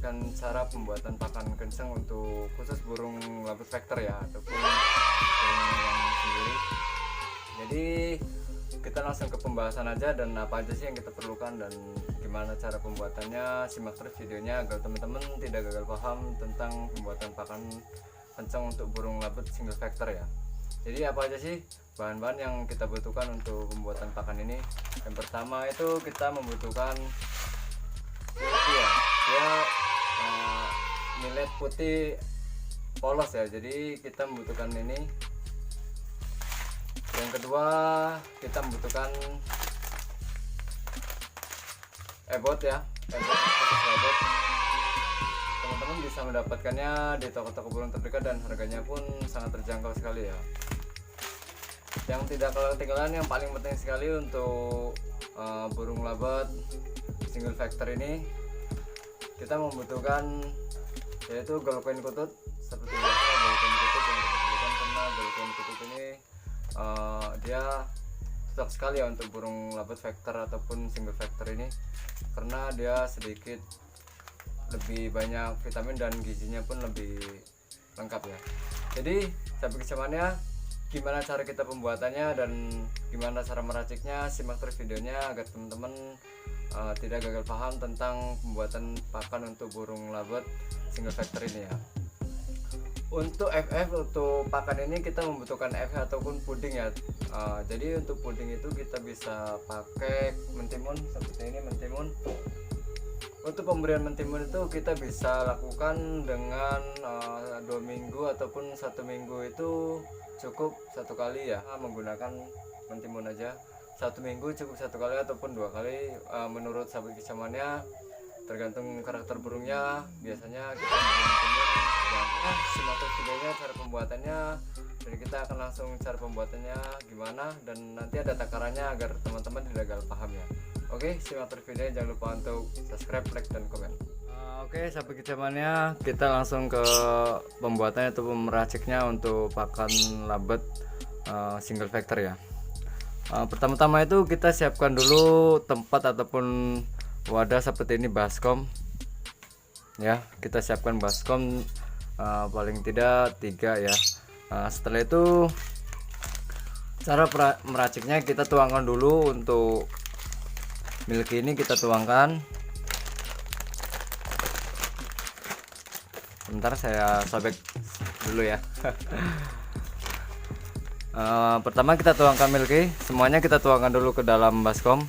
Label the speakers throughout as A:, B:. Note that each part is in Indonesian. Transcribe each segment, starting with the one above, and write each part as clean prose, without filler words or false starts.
A: menjelaskan cara pembuatan pakan kencang untuk khusus burung labut vector ya, ataupun burung yang sendiri. Jadi kita langsung ke pembahasan aja, dan apa aja sih yang kita perlukan dan gimana cara pembuatannya. Simak terus videonya agar teman-teman tidak gagal paham tentang pembuatan pakan kencang untuk burung labut single vector ya. Jadi apa aja sih bahan-bahan yang kita butuhkan untuk pembuatan pakan ini? Yang pertama itu kita membutuhkan ya, dia millet putih polos ya, jadi kita membutuhkan ini. Yang kedua kita membutuhkan ebot ya, ebot. Teman-teman bisa mendapatkannya di toko-toko burung terdekat dan harganya pun sangat terjangkau sekali ya. Yang tidak kalah ketinggalan, yang paling penting sekali untuk burung labet single vector ini, kita membutuhkan yaitu golkoin kutut. Seperti biasa golkoin kutut yang kita berikan, karena golkoin kutut ini dia cocok sekali ya untuk burung labet vector ataupun single vector ini, karena dia sedikit lebih banyak vitamin dan gizinya pun lebih lengkap ya. Jadi sampai kesamannya, gimana cara kita pembuatannya dan gimana cara meraciknya, simak terus videonya agar teman-teman tidak gagal paham tentang pembuatan pakan untuk burung labet single vector ini ya. Untuk FF, untuk pakan ini kita membutuhkan FF ataupun puding ya. Jadi untuk puding itu kita bisa pakai mentimun seperti ini, mentimun. Untuk pemberian mentimun itu kita bisa lakukan dengan 2 minggu ataupun 1 minggu itu cukup 1 kali ya, menggunakan mentimun aja. 1 minggu cukup 1 kali ataupun 2 kali, menurut sahabat kecamannya, tergantung karakter burungnya. Biasanya kita mentimun. Dan simak terus videonya cara pembuatannya, dan kita akan langsung cara pembuatannya gimana, dan nanti ada takarannya agar teman-teman tidak gagal paham ya. Oke, simak terus videonya, jangan lupa untuk subscribe, like, dan komen. Oke, sampai kecamannya kita langsung ke pembuatannya atau meraciknya untuk pakan labet single vector ya. Pertama-tama itu kita siapkan dulu tempat ataupun wadah seperti ini, baskom ya. Kita siapkan baskom paling tidak 3 ya. Setelah itu cara meraciknya, kita tuangkan dulu. Untuk milk ini kita tuangkan. Bentar saya sobek dulu ya. Pertama kita tuangkan milky, semuanya kita tuangkan dulu ke dalam baskom.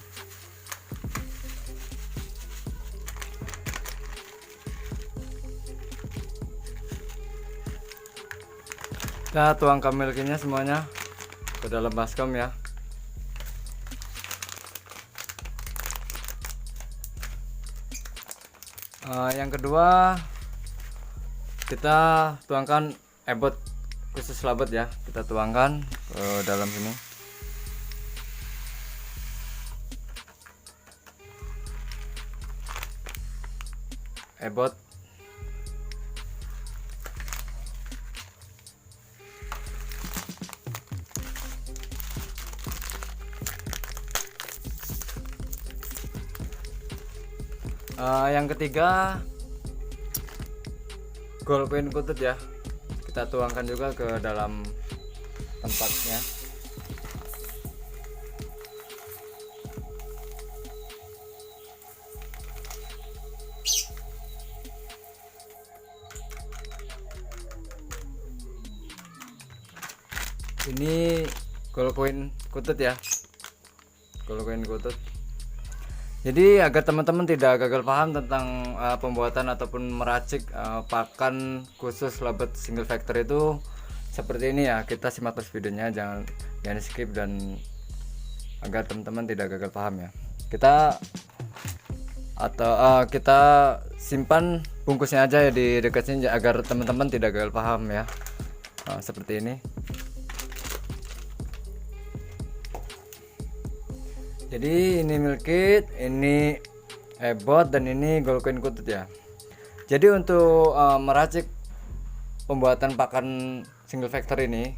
A: Kita tuangkan milkinya semuanya ke dalam baskom ya. Yang kedua kita tuangkan ebot khusus labet ya, kita tuangkan ke dalam sini. Ebot yang ketiga golkoin kutut ya, kita tuangkan juga ke dalam tempatnya. Ini golkoin kutut ya, golkoin kutut. Jadi agar teman-teman tidak gagal paham tentang pembuatan ataupun meracik pakan khusus labet single vector itu seperti ini ya. Kita simak terus videonya, jangan skip, dan agar teman-teman tidak gagal paham ya. Kita simpan bungkusnya aja ya di dekat sini agar teman-teman tidak gagal paham ya. Seperti ini. Jadi ini milk kit, ini ebot, dan ini golkoin kutut ya. Jadi untuk meracik pembuatan pakan single vector ini,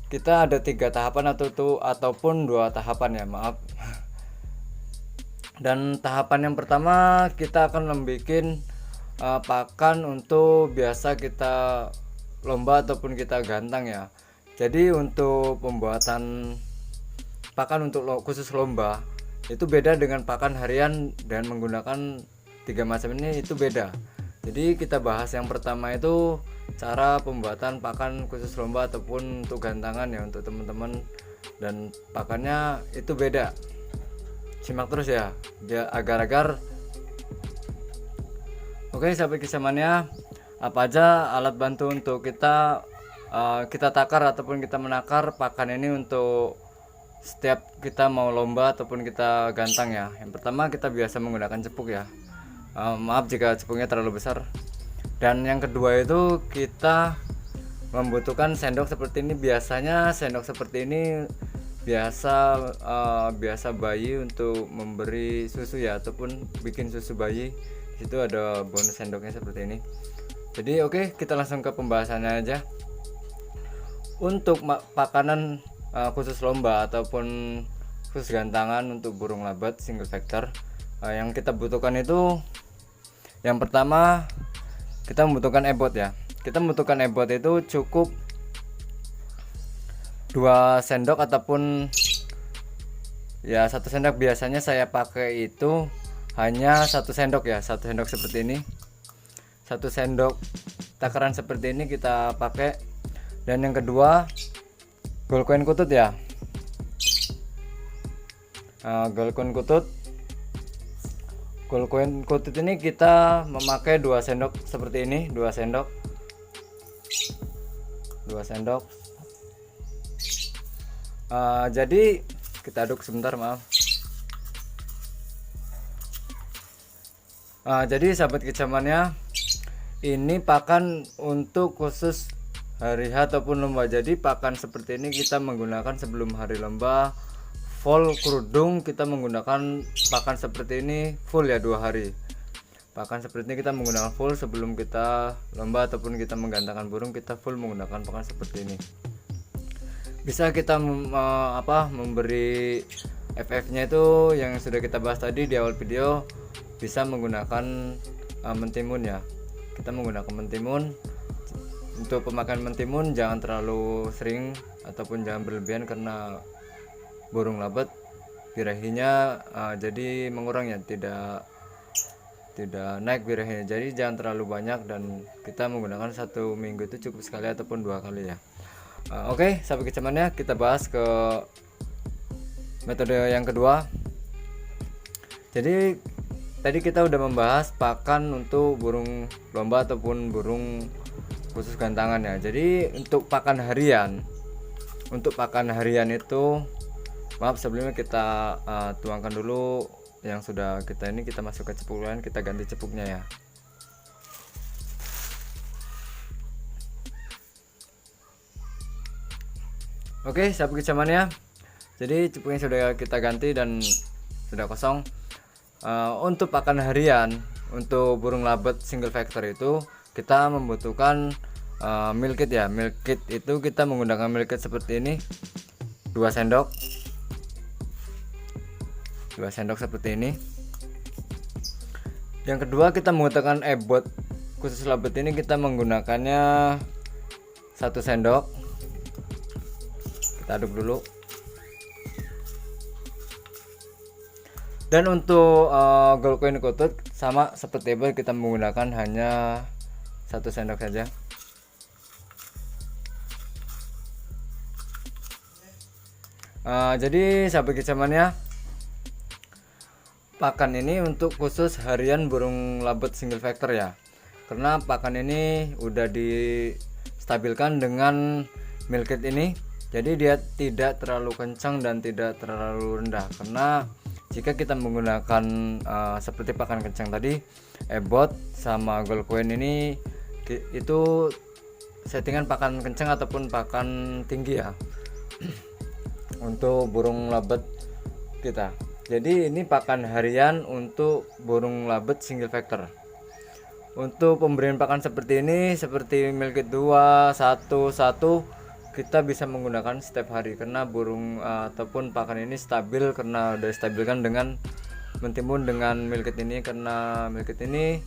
A: kita ada 3 tahapan ataupun 2 tahapan ya, maaf. Dan tahapan yang pertama kita akan membuat pakan untuk biasa kita lomba ataupun kita gantang ya. Jadi untuk pembuatan pakan untuk khusus lomba itu beda dengan pakan harian dan menggunakan 3 macam ini, itu beda. Jadi kita bahas yang pertama itu cara pembuatan pakan khusus lomba ataupun untuk gantangan ya untuk teman-teman, dan pakannya itu beda. Simak terus ya, biar agar-agar. Oke, sampai kesamannya apa aja alat bantu untuk kita takar ataupun kita menakar pakan ini untuk setiap kita mau lomba ataupun kita gantang ya. Yang pertama kita biasa menggunakan cepuk ya. Maaf jika cepuknya terlalu besar. Dan yang kedua itu kita membutuhkan sendok seperti ini. Biasanya sendok seperti ini biasa bayi untuk memberi susu ya, ataupun bikin susu bayi. Itu ada bonus sendoknya seperti ini. Jadi oke, kita langsung ke pembahasannya aja. Untuk pakanan khusus lomba ataupun khusus gantangan untuk burung labat single factor, yang kita butuhkan itu yang pertama kita membutuhkan ebot ya. Kita membutuhkan ebot itu cukup 2 sendok ataupun ya 1 sendok. Biasanya saya pakai itu hanya 1 sendok ya, 1 sendok seperti ini, 1 sendok takaran seperti ini kita pakai. Dan yang kedua gold coin kutut ya, gold coin kutut ini kita memakai 2 sendok seperti ini, 2 sendok. Jadi kita aduk sebentar, maaf. Jadi sahabat kecamannya, ini pakan untuk khusus hari H ataupun lomba. Jadi pakan seperti ini kita menggunakan sebelum hari lomba. Full kerudung kita menggunakan pakan seperti ini full ya, 2 hari. Pakan seperti ini kita menggunakan full sebelum kita lomba ataupun kita menggantangkan burung, kita full menggunakan pakan seperti ini. Bisa kita memberi FF-nya itu yang sudah kita bahas tadi di awal video, bisa menggunakan mentimun ya. Kita menggunakan mentimun. Untuk pemakaian mentimun jangan terlalu sering ataupun jangan berlebihan, karena burung labat birahinya jadi mengurang ya, tidak naik birahinya. Jadi jangan terlalu banyak, dan kita menggunakan 1 minggu itu cukup sekali ataupun 2 kali ya. Oke, sampai kecamannya kita bahas ke metode yang kedua. Jadi tadi kita udah membahas pakan untuk burung lomba ataupun burung khusus gantangan ya. Jadi untuk pakan harian itu, maaf sebelumnya kita tuangkan dulu yang sudah kita ini, kita masuk ke cepukan, kita ganti cepuknya ya. Oke, sapu kecamannya. Jadi cepuknya sudah kita ganti dan sudah kosong. Untuk pakan harian untuk burung labat single factor itu kita membutuhkan milk kit ya. Milk kit itu kita menggunakan milk kit seperti ini, 2 sendok seperti ini. Yang kedua kita menggunakan ebot khusus labat ini, kita menggunakannya 1 sendok. Kita aduk dulu. Dan untuk gold coin kutut sama seperti ebot, kita menggunakan hanya 1 sendok saja. Jadi sahabat kecamannya, pakan ini untuk khusus harian burung labat single factor ya, karena pakan ini udah distabilkan dengan milk kit ini. Jadi dia tidak terlalu kencang dan tidak terlalu rendah, karena jika kita menggunakan seperti pakan kencang tadi, ebot sama gold coin ini itu settingan pakan kencang ataupun pakan tinggi ya untuk burung labat kita. Jadi ini pakan harian untuk burung labat single factor. Untuk pemberian pakan seperti ini, seperti milk kit 2 1 1, kita bisa menggunakan setiap hari, karena burung ataupun pakan ini stabil, karena udah stabilkan dengan mentimun dengan milk kit ini. Karena milk kit ini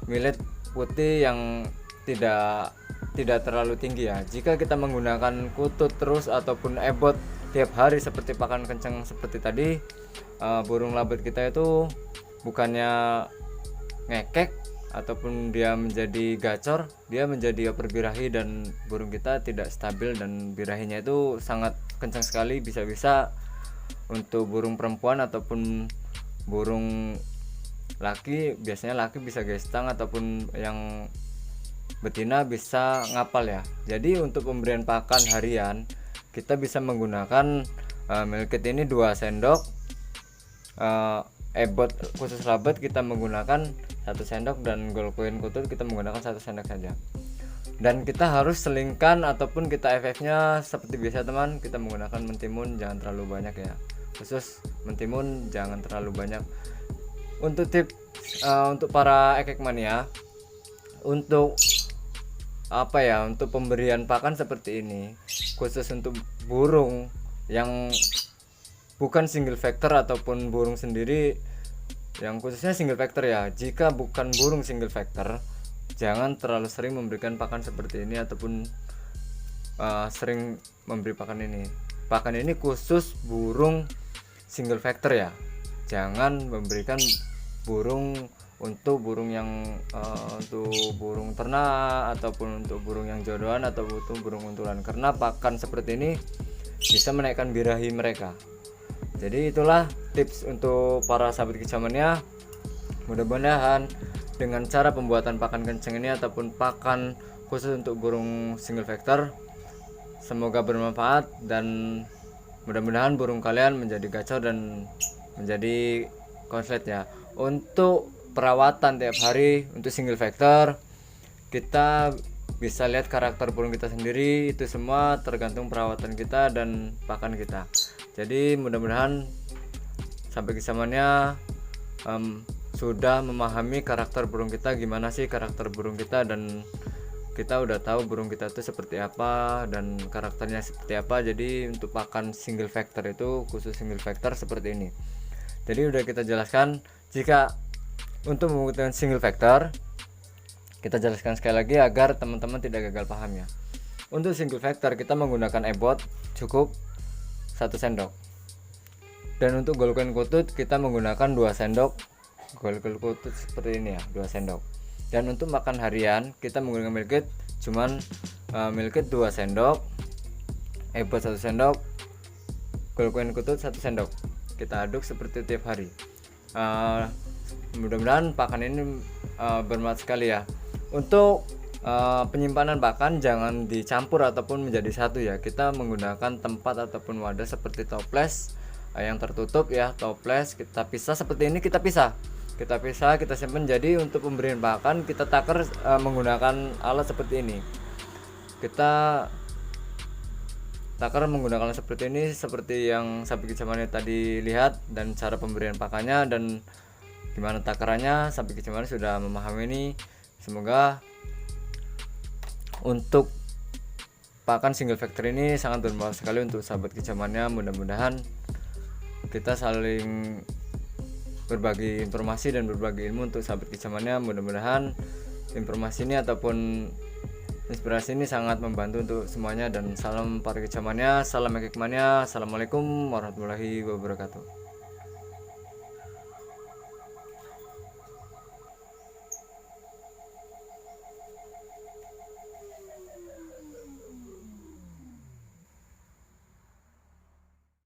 A: milet putih yang tidak terlalu tinggi ya. Jika kita menggunakan kutut terus ataupun ebot tiap hari seperti pakan kencang seperti tadi, burung labat kita itu bukannya ngekek ataupun dia menjadi gacor, dia menjadi over birahi dan burung kita tidak stabil, dan birahinya itu sangat kencang sekali. Bisa-bisa untuk burung perempuan ataupun burung laki, biasanya laki bisa gestang ataupun yang betina bisa ngapal ya. Jadi untuk pemberian pakan harian kita bisa menggunakan milkit ini 2 sendok, ebot khusus labat kita menggunakan 1 sendok, dan golkoin kutut kita menggunakan 1 sendok saja. Dan kita harus selingkan ataupun kita FF-nya seperti biasa teman, kita menggunakan mentimun jangan terlalu banyak ya, khusus mentimun jangan terlalu banyak. Untuk tips untuk para ekek mania, untuk untuk pemberian pakan seperti ini, khusus untuk burung yang bukan single factor ataupun burung sendiri yang khususnya single factor ya. Jika bukan burung single factor, jangan terlalu sering memberikan pakan seperti ini ataupun sering memberi pakan ini. Pakan ini khusus burung single factor ya. Jangan memberikan untuk burung yang untuk burung ternak ataupun untuk burung yang jodohan atau untuk burung untulan, karena pakan seperti ini bisa menaikkan birahi mereka. Jadi itulah tips untuk para sahabat kicauannya. Mudah-mudahan dengan cara pembuatan pakan kenceng ini ataupun pakan khusus untuk burung single factor semoga bermanfaat, dan mudah-mudahan burung kalian menjadi gacor dan menjadi konslet ya. Untuk perawatan tiap hari untuk single factor, kita bisa lihat karakter burung kita sendiri, itu semua tergantung perawatan kita dan pakan kita. Jadi mudah-mudahan sampai kesamannya sudah memahami karakter burung kita, gimana sih karakter burung kita, dan kita udah tahu burung kita itu seperti apa dan karakternya seperti apa. Jadi untuk pakan single factor itu khusus single factor seperti ini. Jadi udah kita jelaskan. Jika untuk menggunakan single factor, kita jelaskan sekali lagi agar teman-teman tidak gagal paham ya. Untuk single factor kita menggunakan ebot cukup 1 sendok, dan untuk golkoin kutut kita menggunakan 2 sendok golkoin kutut seperti ini ya, 2 sendok. Dan untuk makan harian kita menggunakan milkit, cuman milkit 2 sendok, ebot 1 sendok, golkoin kutut 1 sendok. Kita aduk seperti tiap hari. Mudah-mudahan pakan ini bermanfaat sekali ya. Untuk penyimpanan pakan jangan dicampur ataupun menjadi satu ya. Kita menggunakan tempat ataupun wadah seperti toples yang tertutup ya, toples kita pisah seperti ini, kita pisah, kita simpan. Jadi untuk pemberian pakan kita takar menggunakan alat seperti ini. Kita takar menggunakan seperti ini, seperti yang sahabat kicauannya tadi lihat, dan cara pemberian pakannya dan gimana takarannya sahabat kicauannya sudah memahami ini. Semoga untuk pakan single factor ini sangat bermanfaat sekali untuk sahabat kicauannya. Mudah-mudahan kita saling berbagi informasi dan berbagi ilmu untuk sahabat kicauannya. Mudah-mudahan informasi ini ataupun inspirasi ini sangat membantu untuk semuanya, dan salam para kicauannya, salam ekikmania, assalamualaikum warahmatullahi wabarakatuh.